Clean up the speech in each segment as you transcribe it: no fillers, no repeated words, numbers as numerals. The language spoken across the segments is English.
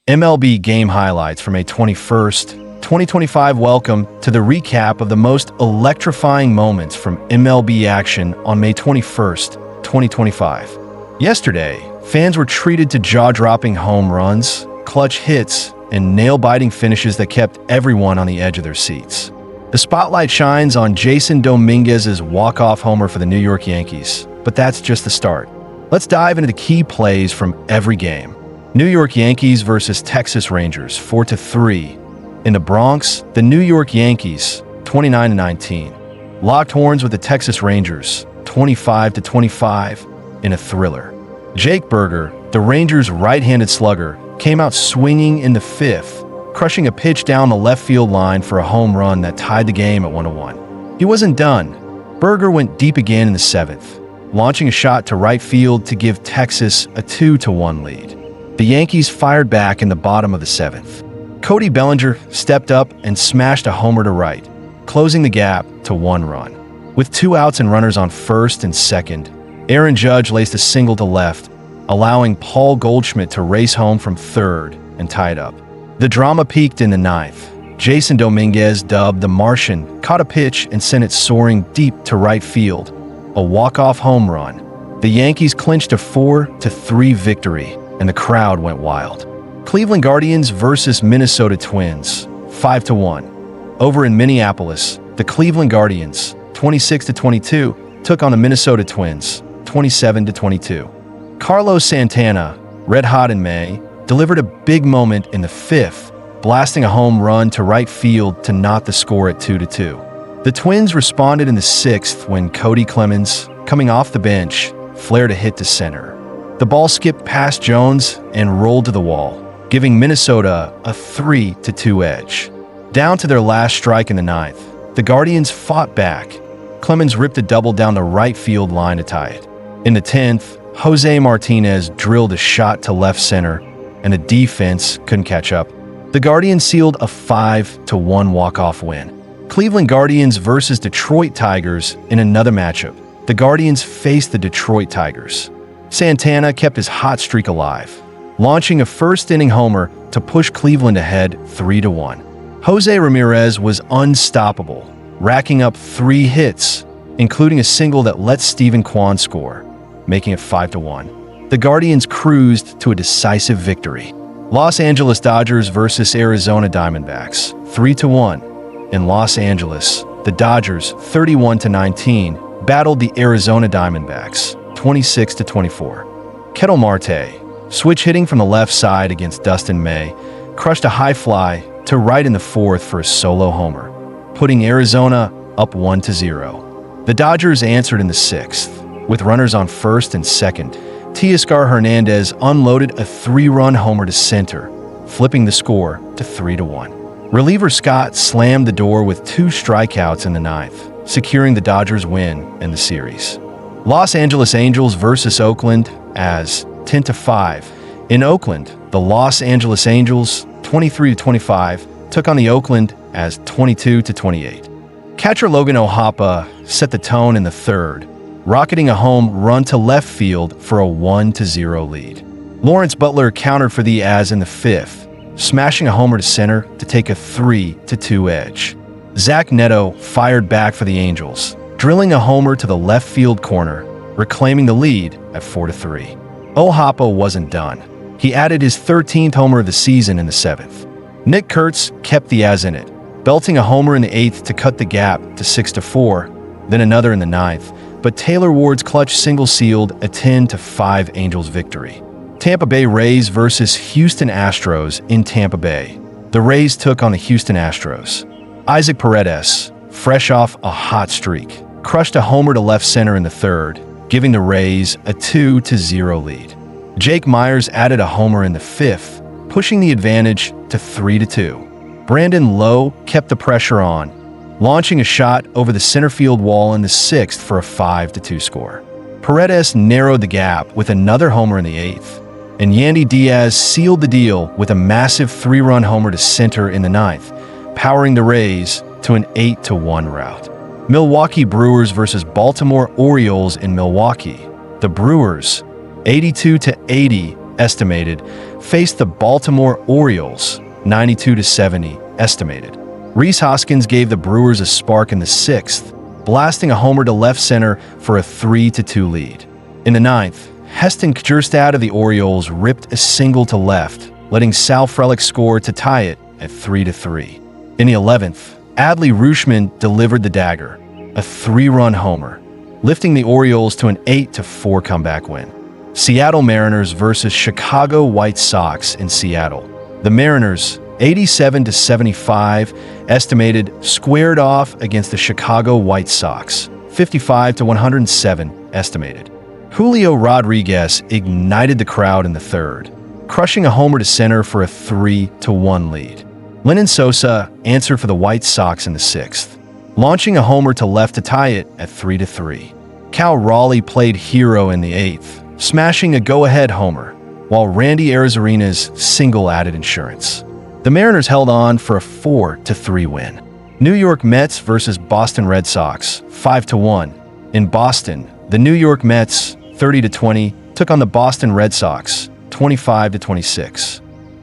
MLB game highlights for May 21st, 2025. Welcome to the recap of the most electrifying moments from MLB action on May 21st, 2025. Yesterday, fans were treated to jaw-dropping home runs, clutch hits, and nail-biting finishes that kept everyone on the edge of their seats. The spotlight shines on Jason Domínguez's walk-off homer for the New York Yankees, but that's just the start. Let's dive into the key plays from every game. New York Yankees versus Texas Rangers, 4-3. In the Bronx, the New York Yankees, 29-19, locked horns with the Texas Rangers, 25-25, in a thriller. Jake Burger, the Rangers' right-handed slugger, came out swinging in the fifth, crushing a pitch down the left field line for a home run that tied the game at 1-1. He wasn't done. Burger went deep again in the seventh, launching a shot to right field to give Texas a 2-1 lead. The Yankees fired back in the bottom of the seventh. Cody Bellinger stepped up and smashed a homer to right, closing the gap to 1 run. With 2 outs and runners on first and second, Aaron Judge laced a single to left, allowing Paul Goldschmidt to race home from third and tie it up. The drama peaked in the ninth. Jason Domínguez, dubbed the Martian, caught a pitch and sent it soaring deep to right field, a walk-off home run. The Yankees clinched a 4-3 victory, and the crowd went wild. Cleveland Guardians versus Minnesota Twins, 5-1. Over in Minneapolis, the Cleveland Guardians, 26-22, took on the Minnesota Twins, 27-22. Carlos Santana, red hot in May, delivered a big moment in the fifth, blasting a home run to right field to knot the score at 2-2. The Twins responded in the sixth when Cody Clemens, coming off the bench, flared a hit to center. The ball skipped past Jones and rolled to the wall, giving Minnesota a 3-2 edge. Down to their last strike in the ninth, the Guardians fought back. Clemens ripped a double down the right field line to tie it. In the 10th, Jose Martinez drilled a shot to left center, and the defense couldn't catch up. The Guardians sealed a 5-1 walk-off win. Cleveland Guardians versus Detroit Tigers in another matchup. The Guardians faced the Detroit Tigers. Santana kept his hot streak alive, launching a first-inning homer to push Cleveland ahead 3-1. Jose Ramirez was unstoppable, racking up 3 hits, including a single that let Steven Kwan score, making it 5-1. The Guardians cruised to a decisive victory. Los Angeles Dodgers versus Arizona Diamondbacks, 3-1. In Los Angeles, the Dodgers, 31-19, battled the Arizona Diamondbacks, 26-24. Ketel Marte, switch hitting from the left side against Dustin May, crushed a high fly to right in the fourth for a solo homer, putting Arizona up 1-0. The Dodgers answered in the sixth. With runners on first and second, Teoscar Hernandez unloaded a 3-run homer to center, flipping the score to 3-1. Reliever Scott slammed the door with 2 strikeouts in the ninth, securing the Dodgers' win in the series. Los Angeles Angels versus Oakland as 10-5. In Oakland, the Los Angeles Angels, 23-25, took on the Oakland as 22-28. Catcher Logan O'Hoppe set the tone in the third, rocketing a home run to left field for a 1-0 lead. Lawrence Butler countered for the As in the fifth, smashing a homer to center to take a 3-2 edge. Zach Neto fired back for the Angels, drilling a homer to the left field corner, reclaiming the lead at 4-3. O'Hoppe wasn't done. He added his 13th homer of the season in the seventh. Nick Kurtz kept the As in it, belting a homer in the eighth to cut the gap to 6-4, then another in the ninth, but Taylor Ward's clutch single sealed a 10-5 Angels victory. Tampa Bay Rays versus Houston Astros in Tampa Bay. The Rays took on the Houston Astros. Isaac Paredes, fresh off a hot streak, crushed a homer to left center in the third, giving the Rays a 2-0 lead. Jake Myers added a homer in the fifth, pushing the advantage to 3-2. Brandon Lowe kept the pressure on, launching a shot over the center field wall in the sixth for a 5-2 score. Paredes narrowed the gap with another homer in the eighth, and Yandy Diaz sealed the deal with a massive 3-run homer to center in the ninth, powering the Rays to an 8-1 rout. Milwaukee Brewers versus Baltimore Orioles in Milwaukee. The Brewers, 82-80 estimated, faced the Baltimore Orioles, 92-70, estimated. Rhys Hoskins gave the Brewers a spark in the 6th, blasting a homer to left center for a 3-2 lead. In the 9th, Heston Kjerstad of the Orioles ripped a single to left, letting Sal Frelick score to tie it at 3-3. In the 11th, Adley Rutschman delivered the dagger, a 3-run homer, lifting the Orioles to an 8-4 comeback win. Seattle Mariners versus Chicago White Sox in Seattle. The Mariners, 87-75, estimated, squared off against the Chicago White Sox, 55-107, estimated. Julio Rodriguez ignited the crowd in the 3rd, crushing a homer to center for a 3-1 lead. Lenyn Sosa answered for the White Sox in the 6th, launching a homer to left to tie it at 3-3. Cal Raleigh played hero in the 8th, smashing a go-ahead homer, while Randy Arizorena's single added insurance. The Mariners held on for a 4-3 win. New York Mets versus Boston Red Sox, 5-1. In Boston, the New York Mets, 30-20, took on the Boston Red Sox, 25-26.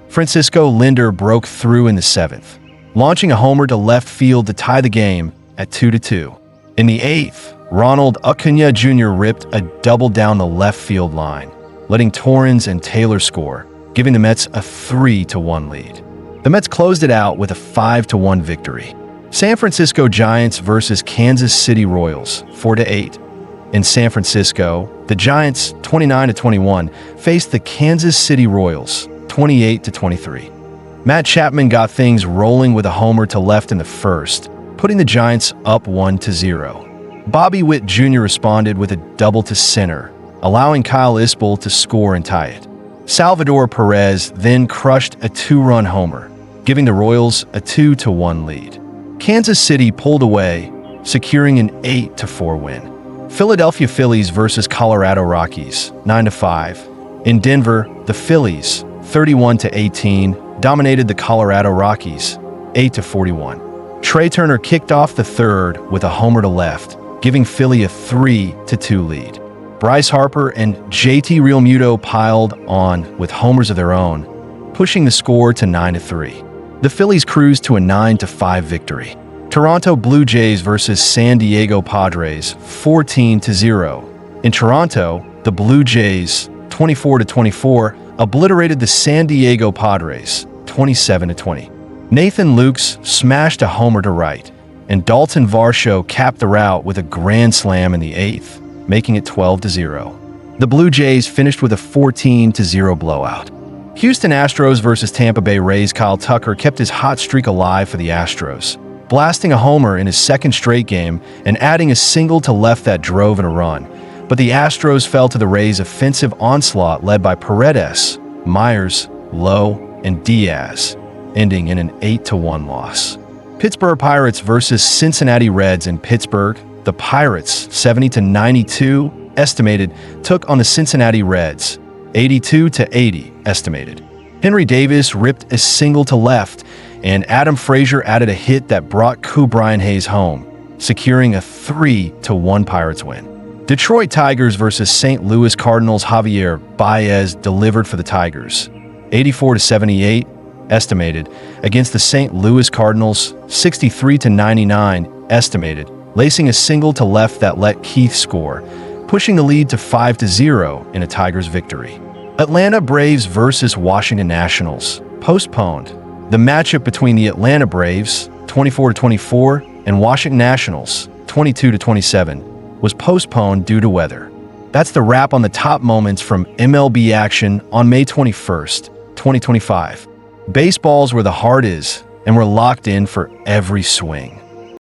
Francisco Lindor broke through in the 7th, launching a homer to left field to tie the game at 2-2. In the 8th, Ronald Acuna Jr. ripped a double down the left field line, letting Torrens and Taylor score, giving the Mets a 3-1 lead. The Mets closed it out with a 5-1 victory. San Francisco Giants versus Kansas City Royals, 4-8. In San Francisco, the Giants, 29-21, faced the Kansas City Royals, 28-23. Matt Chapman got things rolling with a homer to left in the 1st, putting the Giants up 1-0. Bobby Witt Jr. responded with a double to center, allowing Kyle Isbell to score and tie it. Salvador Perez then crushed a 2-run homer, giving the Royals a 2-1 lead. Kansas City pulled away, securing an 8-4 win. Philadelphia Phillies versus Colorado Rockies, 9-5. In Denver, the Phillies, 31-18, dominated the Colorado Rockies, 8-41. Trey Turner kicked off the 3rd with a homer to left, giving Philly a 3-2 lead. Bryce Harper and JT Realmuto piled on with homers of their own, pushing the score to 9-3. The Phillies cruised to a 9-5 victory. Toronto Blue Jays versus San Diego Padres, 14-0. In Toronto, the Blue Jays, 24-24, obliterated the San Diego Padres, 27-20. Nathan Lukes smashed a homer to right, and Dalton Varsho capped the rout with a grand slam in the 8th, making it 12-0. The Blue Jays finished with a 14-0 blowout. Houston Astros versus Tampa Bay Rays. Kyle Tucker kept his hot streak alive for the Astros, blasting a homer in his 2nd straight game and adding a single to left that drove in a run. But the Astros fell to the Rays' offensive onslaught led by Paredes, Myers, Lowe, and Diaz, ending in an 8-1 loss. Pittsburgh Pirates versus Cincinnati Reds. In Pittsburgh, the Pirates, 70-92, estimated, took on the Cincinnati Reds, 82-80, estimated. Henry Davis ripped a single to left, and Adam Frazier added a hit that brought Brian Hayes home, securing a 3-1 Pirates win. Detroit Tigers versus St. Louis Cardinals. Javier Baez delivered for the Tigers, 84-78, estimated, against the St. Louis Cardinals, 63-99, estimated, lacing a single to left that let Keith score, pushing the lead to 5-0 in a Tigers victory. Atlanta Braves versus Washington Nationals, postponed. The matchup between the Atlanta Braves, 24-24, and Washington Nationals, 22-27, was postponed due to weather. That's the wrap on the top moments from MLB action on May 21st, 2025. Baseball's where the heart is, and we're locked in for every swing.